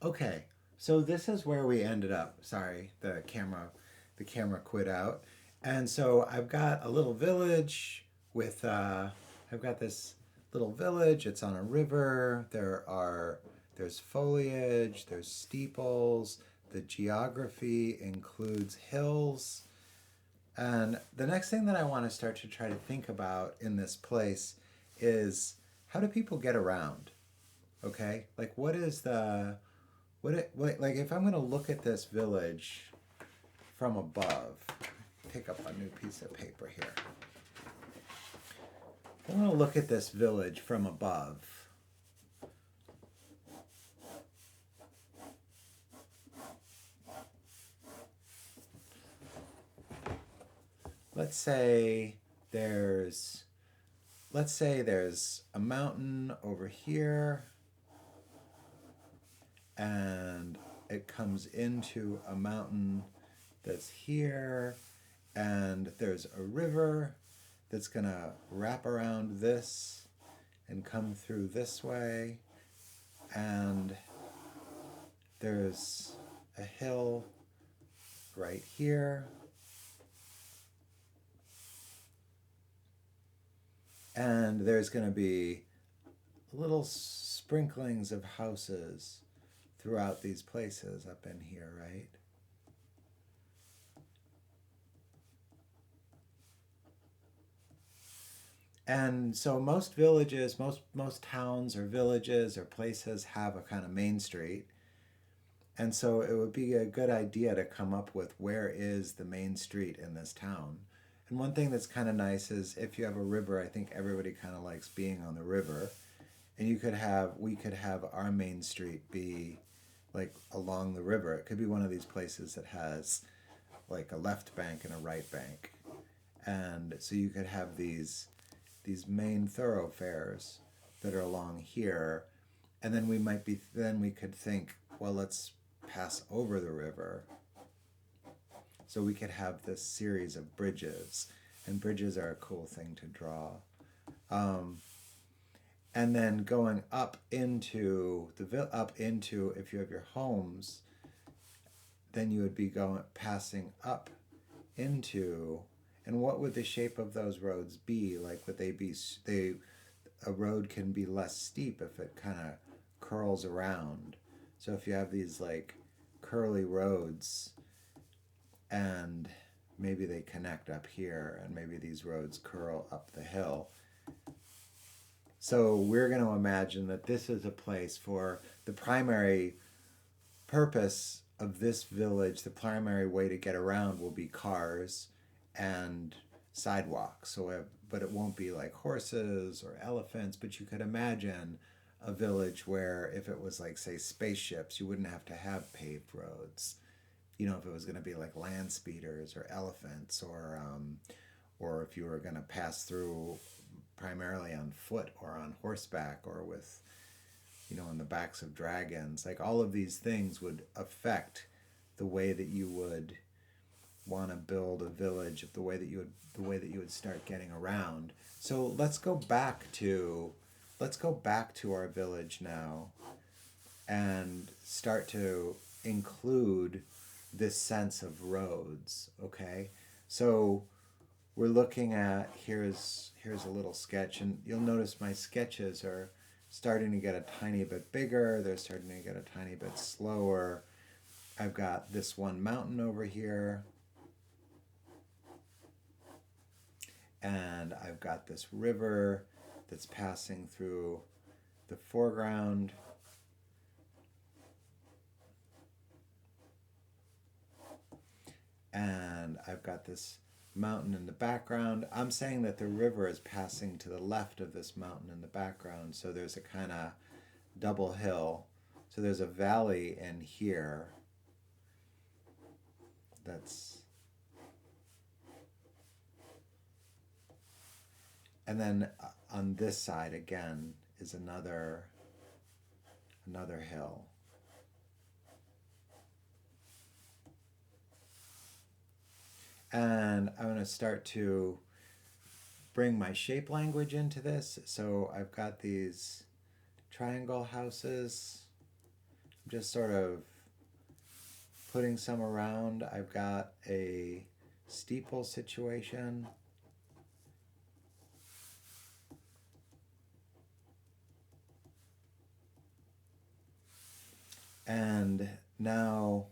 Okay, so this is where we ended up. Sorry, the camera quit out, and so I've got a little village with. I've got this little village. It's on a river. There's foliage. There's steeples. The geography includes hills. And the next thing that I want to start to try to think about in this place is how do people get around? Okay, like what is the what like if I'm going to look at this village from above, pick up a new piece of paper here. I'm going to look at this village from above. Let's say there's let's say there's a mountain over here and it comes into a mountain that's here and there's a river that's gonna wrap around this and come through this way, and there's a hill right here, and there's gonna be little sprinklings of houses throughout these places up in here, right? And so most villages, most towns or villages or places have a kind of main street. And so it would be a good idea to come up with where is the main street in this town. And one thing that's kind of nice is if you have a river, I think everybody kind of likes being on the river. And we could have our main street be like along the river. It could be one of these places that has like a left bank and a right bank. And so you could have these main thoroughfares that are along here, and then we could think, well, let's pass over the river. So we could have this series of bridges, and bridges are a cool thing to draw. Um, and then going up into if you have your homes, then you would be going passing up into, and what would the shape of those roads be? Like would they be they a road can be less steep if it kind of curls around. So if you have these like curly roads and maybe they connect up here and maybe these roads curl up the hill. So we're going to imagine that this is a place for the primary purpose of this village, the primary way to get around will be cars and sidewalks. But it won't be like horses or elephants. But you could imagine a village where if it was like say spaceships, you wouldn't have to have paved roads. You know, if it was going to be like land speeders or elephants, or if you were going to pass through primarily on foot or on horseback or with on the backs of dragons, like all of these things would affect the way that you would want to build a village, the way that you would start getting around. So let's go back to our village now and start to include this sense of roads, okay? So we're looking at here's a little sketch, and you'll notice my sketches are starting to get a tiny bit bigger, they're starting to get a tiny bit slower. I've got this one mountain over here, and I've got this river that's passing through the foreground. And I've got this mountain in the background. I'm saying that the river is passing to the left of this mountain in the background, so there's a kind of double hill. So there's a valley in here that's, and then on this side again is another hill. And I'm going to start to bring my shape language into this. So I've got these triangle houses just sort of putting some around. I've got a steeple situation. And now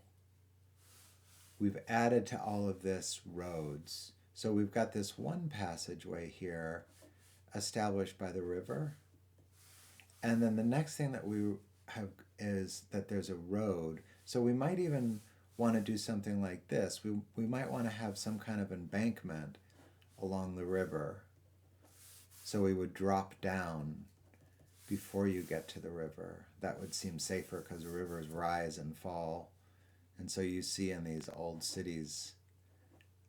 we've added to all of this roads. So we've got this one passageway here established by the river. And then the next thing that we have is that there's a road. So we might even want to do something like this. We might want to have some kind of embankment along the river. So we would drop down before you get to the river. That would seem safer because the rivers rise and fall. And so you see in these old cities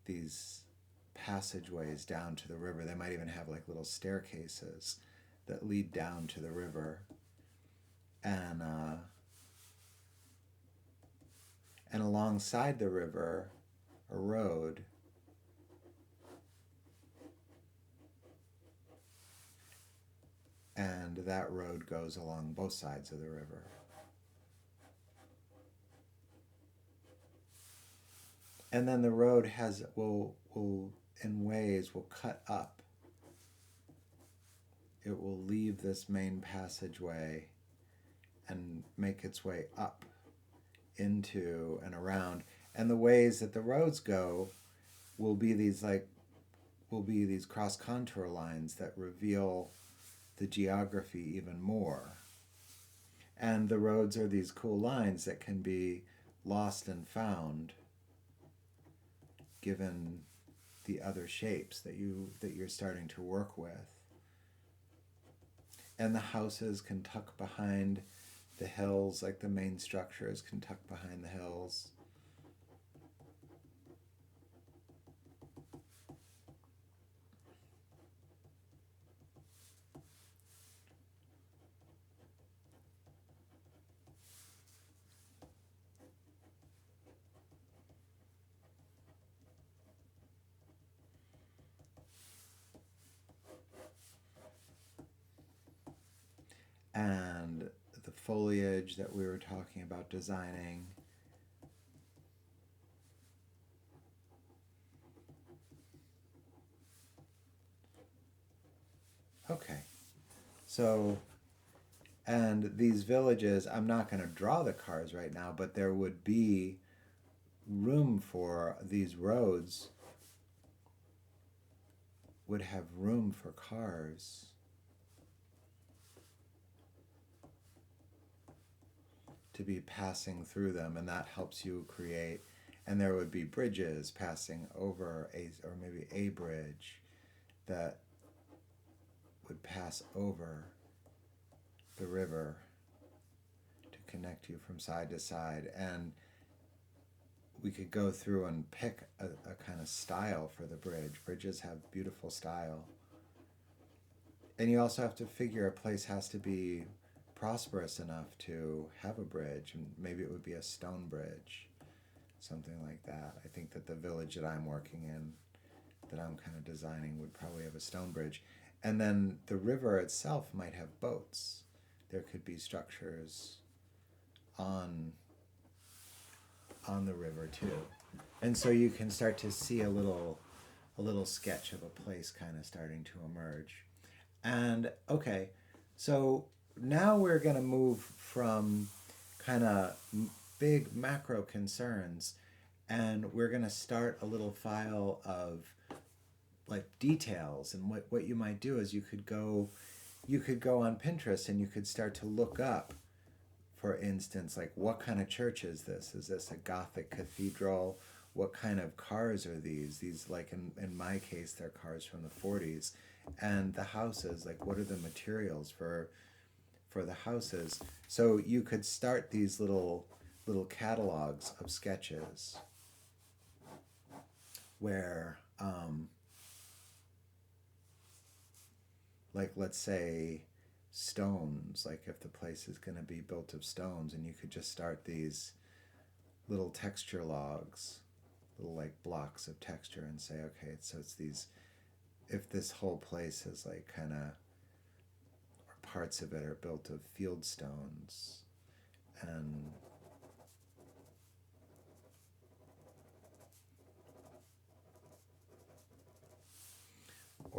these passageways down to the river. They might even have like little staircases that lead down to the river. And alongside the river, a road. And that road goes along both sides of the river. And then the road will in ways will cut up. It will leave this main passageway and make its way up into and around. And the ways that the roads go will be these cross contour lines that reveal the geography even more. And the roads are these cool lines that can be lost and found given the other shapes that you're starting to work with. And the houses can tuck behind the hills, like the main structures can tuck behind the hills. And the foliage that we were talking about designing. Okay, so, and these villages, I'm not going to draw the cars right now, but there would be room for these roads, would have room for cars. To be passing through them, and that helps you create, and there would be bridges passing over or maybe a bridge that would pass over the river to connect you from side to side. And we could go through and pick a kind of style for the bridge. Bridges have beautiful style. And you also have to figure a place has to be prosperous enough to have a bridge, and maybe it would be a stone bridge, something like that. I think that the village that I'm working in, that I'm kind of designing, would probably have a stone bridge. And then the river itself might have boats. There could be structures on the river too. And so you can start to see a little sketch of a place kind of starting to emerge. And okay, so now we're going to move from kind of big macro concerns, and we're going to start a little file of like details. And what you might do is you could go on Pinterest and you could start to look up, for instance, like what kind of church is this? Is this a Gothic cathedral? What kind of cars are these? These, like in my case, they're cars from the 40s. And the houses, like what are the materials for the houses? So you could start these little catalogs of sketches where like let's say stones, like if the place is going to be built of stones, and you could just start these little texture logs, little like blocks of texture, and say, okay, so it's these, if this whole place is like kind of, or parts of it are built of field stones, and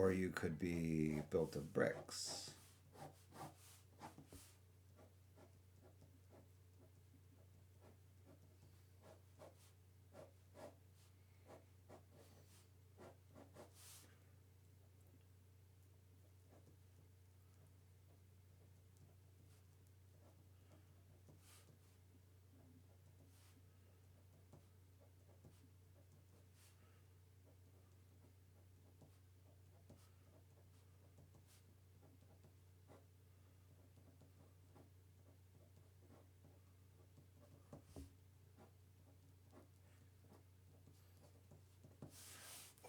Or you could be built of bricks.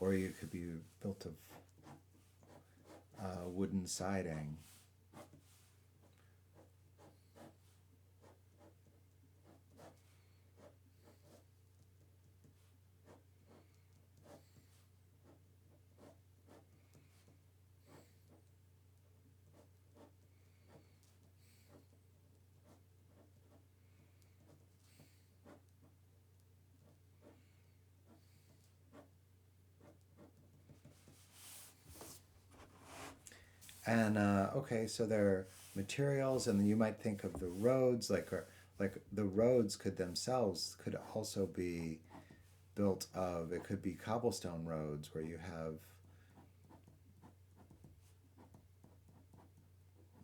Or you could be built of wooden siding. And okay, so there are materials, and then you might think of the roads, like the roads could also be built of. It could be cobblestone roads where you have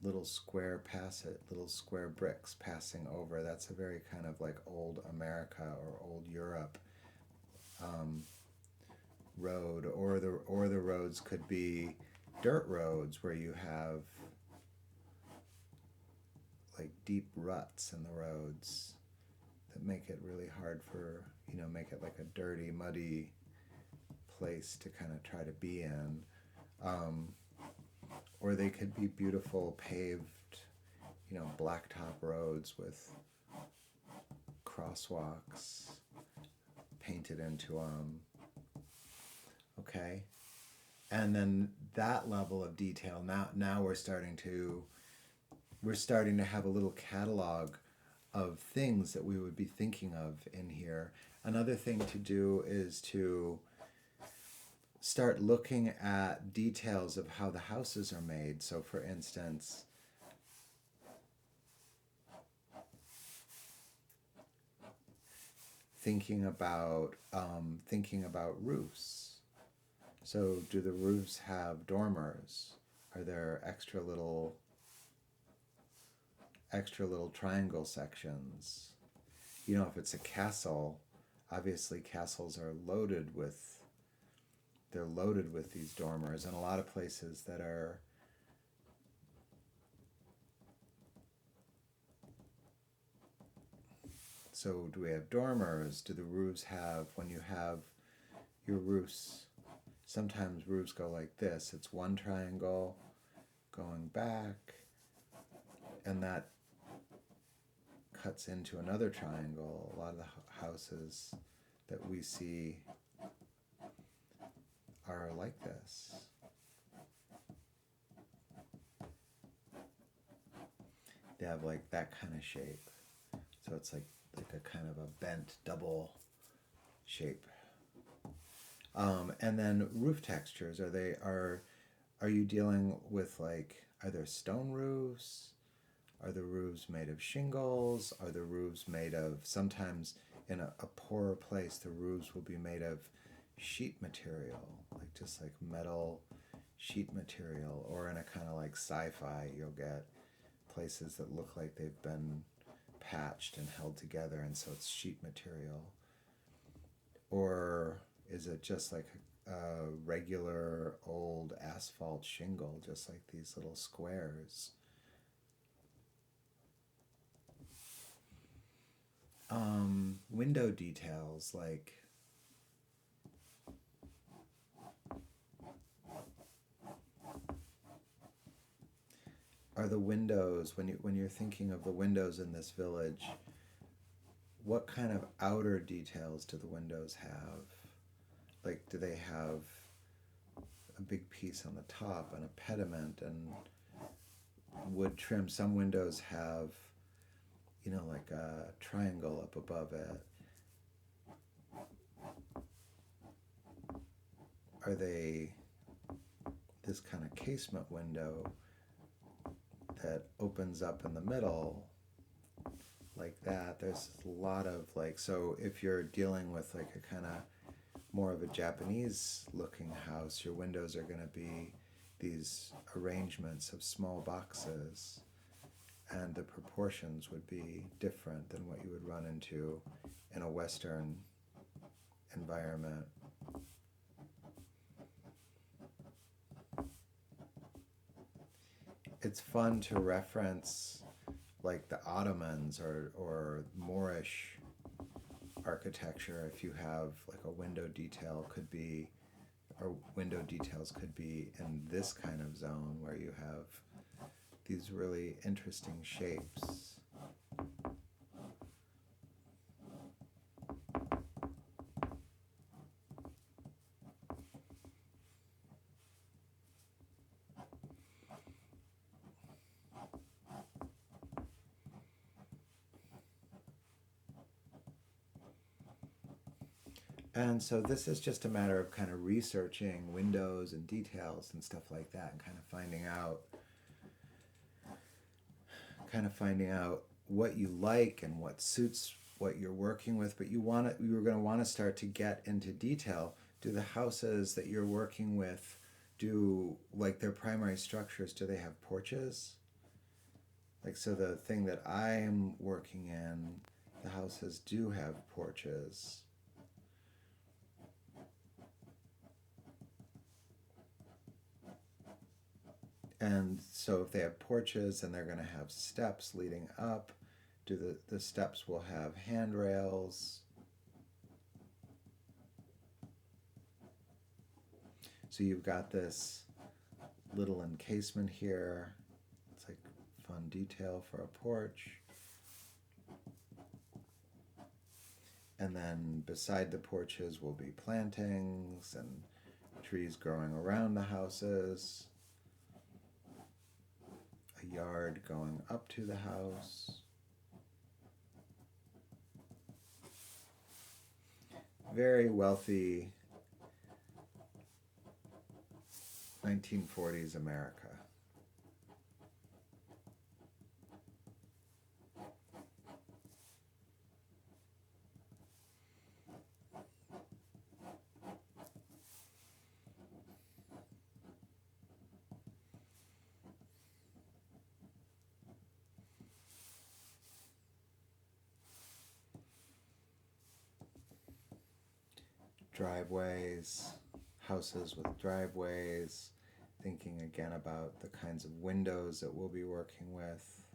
little square bricks passing over. That's a very kind of like old America or old Europe um, road, or the roads could be dirt roads where you have like deep ruts in the roads that make it really hard for, make it like a dirty, muddy place to kind of try to be in. Um, or they could be beautiful paved, blacktop roads with crosswalks painted into them. Okay, and then that level of detail. Now we're starting to have a little catalog of things that we would be thinking of in here. Another thing to do is to start looking at details of how the houses are made. So for instance, thinking about roofs. So do the roofs have dormers? Are there extra little triangle sections? If it's a castle, obviously castles are loaded with these dormers, and a lot of places that are so do we have dormers? Do the roofs have, when you have your roofs, sometimes roofs go like this. It's one triangle going back, and that cuts into another triangle. A lot of the houses that we see are like this. They have like that kind of shape. So it's like a kind of a bent double shape. And then roof textures. Are you dealing with are there stone roofs? Are the roofs made of shingles? Are the roofs made of, sometimes in a poorer place, the roofs will be made of sheet material, just like metal sheet material. Or in a kind of like sci-fi, you'll get places that look like they've been patched and held together, and so it's sheet material. Or is it just like a regular old asphalt shingle, just like these little squares? Window details, are the windows, when you're thinking of the windows in this village, what kind of outer details do the windows have? Do they have a big piece on the top and a pediment and wood trim? Some windows have, like a triangle up above it. this kind of casement window that opens up in the middle like that. There's a lot of like, so if you're dealing with like a kind of more of a Japanese looking house, your windows are going to be these arrangements of small boxes, and the proportions would be different than what you would run into in a Western environment. It's fun to reference like the Ottomans or Moorish architecture. If you have like a window detail could be, or window details could be in this kind of zone where you have these really interesting shapes. And so this is just a matter of kind of researching windows and details and stuff like that, and kind of finding out what you like and what suits what you're working with. But you're going to want to start to get into detail. Do the houses that you're working with, do like their primary structures, do they have porches? Like, so the thing that I'm working in, the houses do have porches. And so if they have porches, then they're going to have steps leading up. The steps will have handrails. So you've got this little encasement here. It's like fun detail for a porch. And then beside the porches will be plantings and trees growing around the houses. A yard going up to the house. Very wealthy 1940s America. Driveways, houses with driveways, thinking again about the kinds of windows that we'll be working with.